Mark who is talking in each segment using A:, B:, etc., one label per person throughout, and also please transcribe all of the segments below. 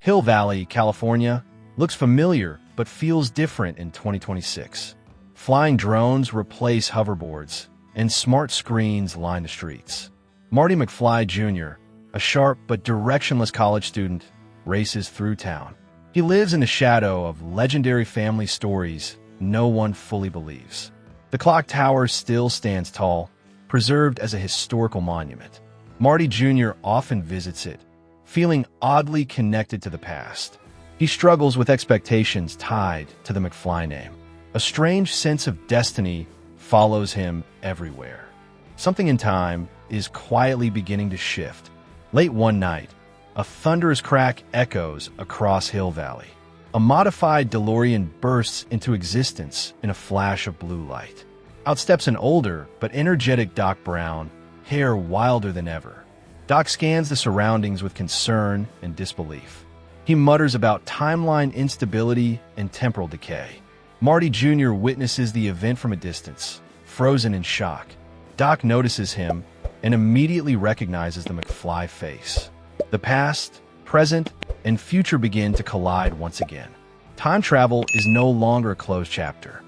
A: Hill Valley, California, looks familiar but feels different in 2026. Flying drones replace hoverboards, and smart screens line the streets. Marty McFly Jr., a sharp but directionless college student, races through town. He lives in the shadow of legendary family stories no one fully believes. The clock tower still stands tall, preserved as a historical monument. Marty Jr. often visits it, feeling oddly connected to the past. He struggles with expectations tied to the McFly name. A strange sense of destiny follows him everywhere. Something in time is quietly beginning to shift. Late one night, a thunderous crack echoes across Hill Valley. A modified DeLorean bursts into existence in a flash of blue light. Out steps an older but energetic Doc Brown, hair wilder than ever. Doc scans the surroundings with concern and disbelief. He mutters about timeline instability and temporal decay. Marty Jr. witnesses the event from a distance, frozen in shock. Doc notices him and immediately recognizes the McFly face. The past, present, and future begin to collide once again. Time travel is no longer a closed chapter.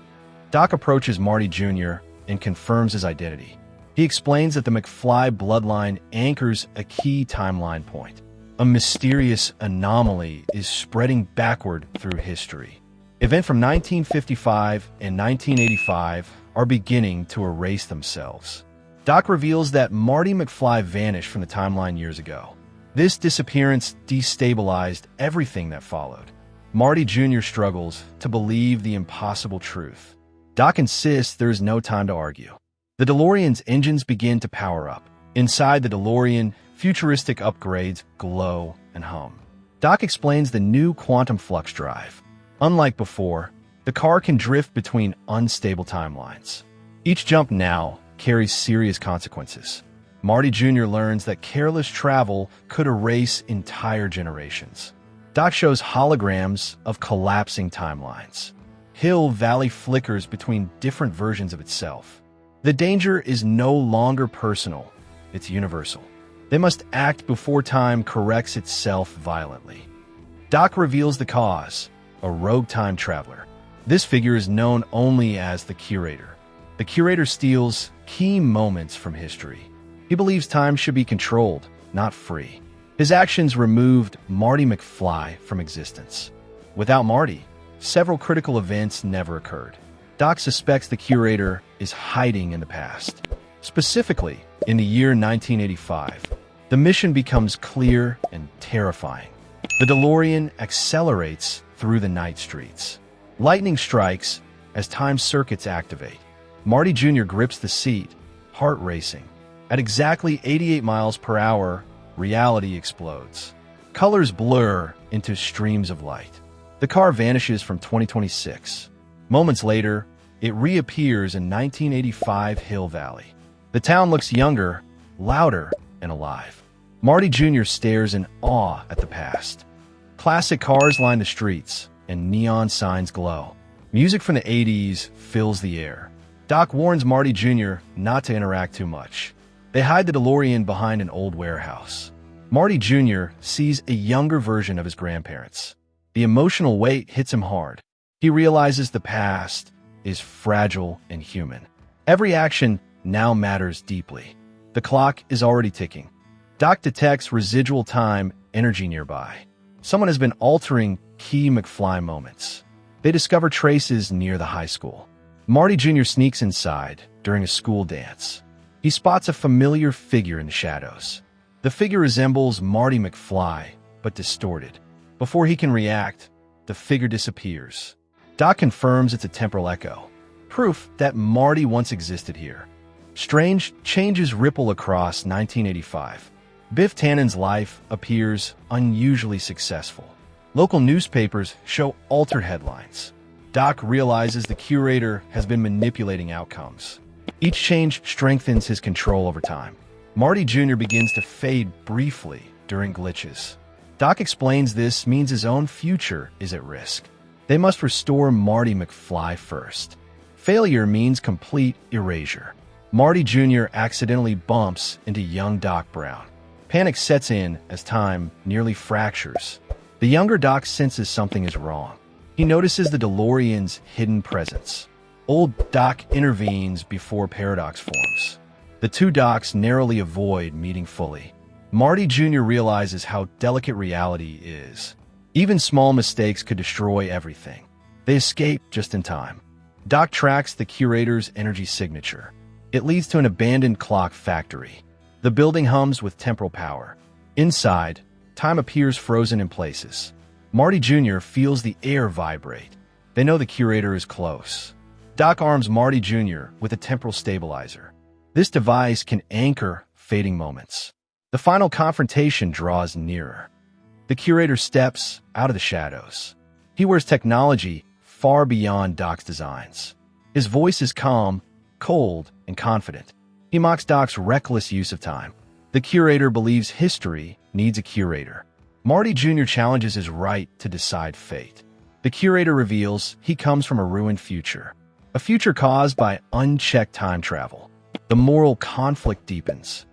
A: Doc approaches Marty Jr. and confirms his identity. He explains that the McFly bloodline anchors a key timeline point. A mysterious anomaly is spreading backward through history. Events from 1955 and 1985 are beginning to erase themselves. Doc reveals that Marty McFly vanished from the timeline years ago. This disappearance destabilized everything that followed. Marty Jr. struggles to believe the impossible truth. Doc insists there is no time to argue. The DeLorean's engines begin to power up. Inside the DeLorean, futuristic upgrades glow and hum. Doc explains the new quantum flux drive. Unlike before, the car can drift between unstable timelines. Each jump now carries serious consequences. Marty Jr. learns that careless travel could erase entire generations. Doc shows holograms of collapsing timelines. Hill Valley flickers between different versions of itself. The danger is no longer personal, it's universal. They must act before time corrects itself violently. Doc reveals the cause, a rogue time traveler. This figure is known only as the Curator. The Curator steals key moments from history. He believes time should be controlled, not free. His actions removed Marty McFly from existence. Without Marty, several critical events never occurred. Doc suspects the Curator is hiding in the past. Specifically, in the year 1985, the mission becomes clear and terrifying. The DeLorean accelerates through the night streets. Lightning strikes as time circuits activate. Marty Jr. grips the seat, heart racing. At exactly 88 miles per hour, reality explodes. Colors blur into streams of light. The car vanishes from 2026. Moments later, it reappears in 1985 Hill Valley. The town looks younger, louder, and alive. Marty Jr. stares in awe at the past. Classic cars line the streets, and neon signs glow. Music from the 80s fills the air. Doc warns Marty Jr. not to interact too much. They hide the DeLorean behind an old warehouse. Marty Jr. sees a younger version of his grandparents. The emotional weight hits him hard. He realizes the past is fragile and human. Every action now matters deeply. The clock is already ticking. Doc detects residual time energy nearby. Someone has been altering key McFly moments. They discover traces near the high school. Marty Jr. sneaks inside during a school dance. He spots a familiar figure in the shadows. The figure resembles Marty McFly, but distorted. Before he can react, the figure disappears. Doc confirms it's a temporal echo, proof that Marty once existed here. Strange changes ripple across 1985. Biff Tannen's life appears unusually successful. Local newspapers show altered headlines. Doc realizes the Curator has been manipulating outcomes. Each change strengthens his control over time. Marty Jr. begins to fade briefly during glitches. Doc explains this means his own future is at risk. They must restore Marty McFly first. Failure means complete erasure. Marty Jr. accidentally bumps into young Doc Brown. Panic sets in as time nearly fractures. The younger Doc senses something is wrong. He notices the DeLorean's hidden presence. Old Doc intervenes before paradox forms. The two Docs narrowly avoid meeting fully. Marty Jr. realizes how delicate reality is. Even small mistakes could destroy everything. They escape just in time. Doc tracks the curator's energy signature. It leads to an abandoned clock factory. The building hums with temporal power. Inside, time appears frozen in places. Marty Jr. feels the air vibrate. They know the curator is close. Doc arms Marty Jr. with a temporal stabilizer. This device can anchor fading moments. The final confrontation draws nearer. The curator steps out of the shadows. He wears technology far beyond Doc's designs. His voice is calm, cold, and confident. He mocks Doc's reckless use of time. The curator believes history needs a curator. Marty Jr. challenges his right to decide fate. The curator reveals he comes from a ruined future, a future caused by unchecked time travel. The moral conflict deepens.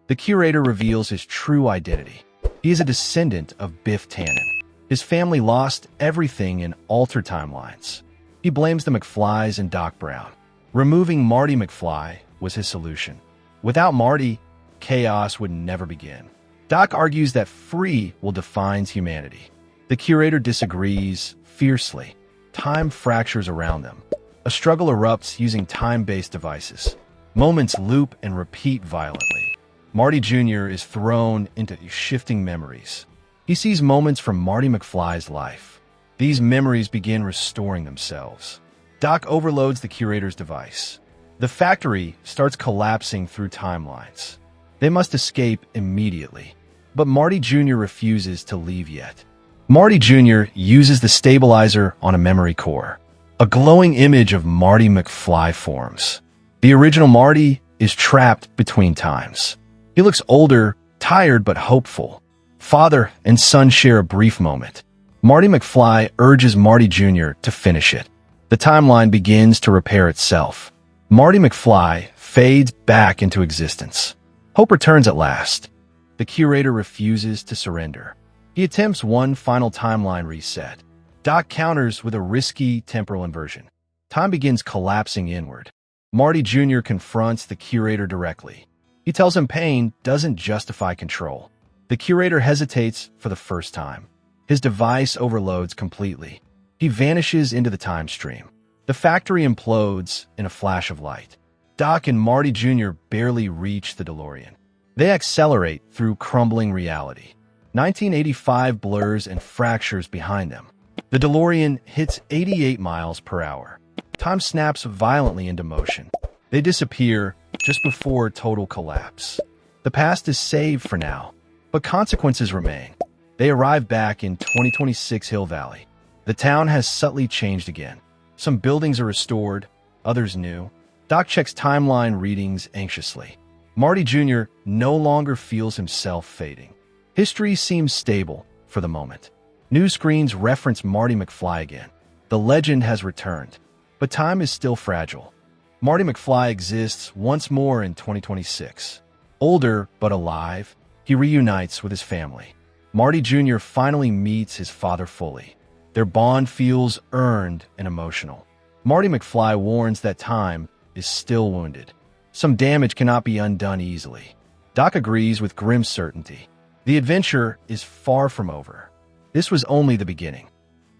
A: The curator reveals his true identity. He is a descendant of Biff Tannen. His family lost everything in altered timelines. He blames the McFlys and Doc Brown. Removing Marty McFly was his solution. Without Marty, chaos would never begin. Doc argues that free will define humanity. The curator disagrees fiercely. Time fractures around them. A struggle erupts using time-based devices. Moments loop and repeat violently. Marty Jr. is thrown into shifting memories. He sees moments from Marty McFly's life. These memories begin restoring themselves. Doc overloads the curator's device. The factory starts collapsing through timelines. They must escape immediately. But Marty Jr. refuses to leave yet. Marty Jr. uses the stabilizer on a memory core. A glowing image of Marty McFly forms. The original Marty is trapped between times. He looks older, tired but hopeful. Father and son share a brief moment. Marty McFly urges Marty Jr. to finish it. The timeline begins to repair itself. Marty McFly fades back into existence. Hope returns at last. The curator refuses to surrender. He attempts one final timeline reset. Doc counters with a risky temporal inversion. Time begins collapsing inward. Marty Jr. confronts the curator directly. He tells him pain doesn't justify control. The curator hesitates for the first time. His device overloads completely. He vanishes into the time stream. The factory implodes in a flash of light. Doc and Marty Jr. barely reach the DeLorean. They accelerate through crumbling reality. 1985 blurs and fractures behind them. The DeLorean hits 88 miles per hour. Time snaps violently into motion. They disappear just before total collapse. The past is saved for now, but consequences remain. They arrive back in 2026 Hill Valley. The town has subtly changed again. Some buildings are restored, others new. Doc checks timeline readings anxiously. Marty Jr. no longer feels himself fading. History seems stable for the moment. News screens reference Marty McFly again. The legend has returned, but time is still fragile. Marty McFly exists once more in 2026. Older but alive, he reunites with his family. Marty Jr. finally meets his father fully. Their bond feels earned and emotional. Marty McFly warns that time is still wounded. Some damage cannot be undone easily. Doc agrees with grim certainty. The adventure is far from over. This was only the beginning.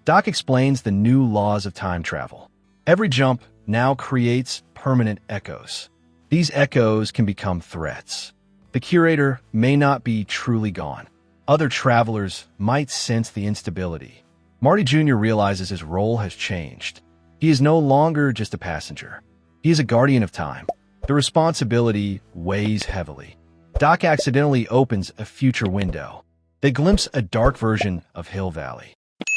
A: Doc explains the new laws of time travel. Every jump now creates permanent echoes. These echoes can become threats. The curator may not be truly gone. Other travelers might sense the instability. Marty Jr. realizes his role has changed. He is no longer just a passenger. He is a guardian of time. The responsibility weighs heavily. Doc accidentally opens a future window. They glimpse a dark version of Hill Valley.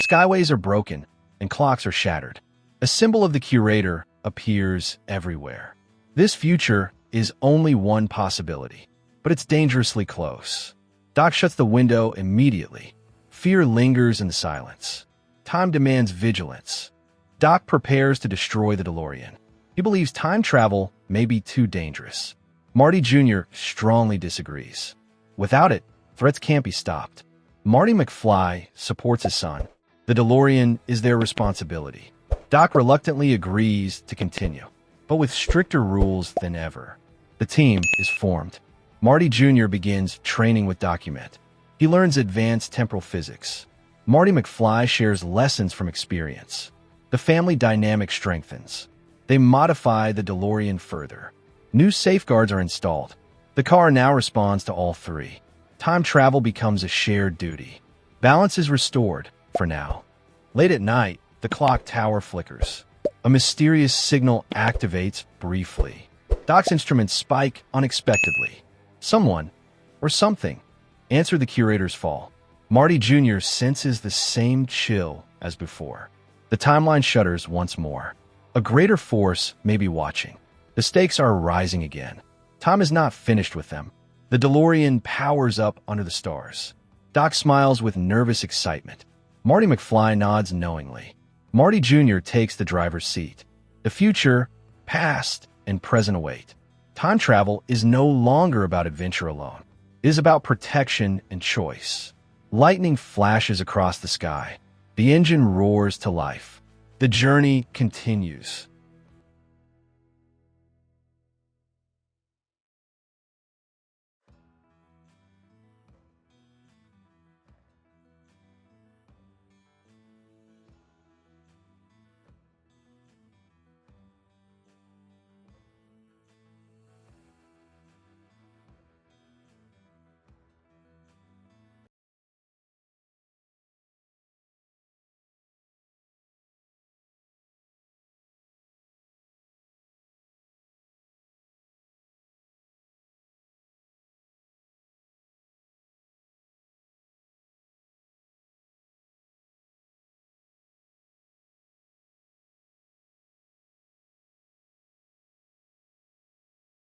A: Skyways are broken and clocks are shattered. A symbol of the curator appears everywhere. This future is only one possibility, but it's dangerously close. Doc shuts the window immediately. Fear lingers in the silence. Time demands vigilance. Doc prepares to destroy the DeLorean. He believes time travel may be too dangerous. Marty Jr. strongly disagrees. Without it, threats can't be stopped. Marty McFly supports his son. The DeLorean is their responsibility. Doc reluctantly agrees to continue, but with stricter rules than ever. The team is formed. Marty Jr. begins training with Document. He learns advanced temporal physics. Marty McFly shares lessons from experience. The family dynamic strengthens. They modify the DeLorean further. New safeguards are installed. The car now responds to all three. Time travel becomes a shared duty. Balance is restored, for now. Late at night, the clock tower flickers. A mysterious signal activates briefly. Doc's instruments spike unexpectedly. Someone, or something, answered the curator's fall. Marty Jr. senses the same chill as before. The timeline shudders once more. A greater force may be watching. The stakes are rising again. Time is not finished with them. The DeLorean powers up under the stars. Doc smiles with nervous excitement. Marty McFly nods knowingly. Marty Jr. takes the driver's seat. The future, past, and present await. Time travel is no longer about adventure alone. It is about protection and choice. Lightning flashes across the sky. The engine roars to life. The journey continues.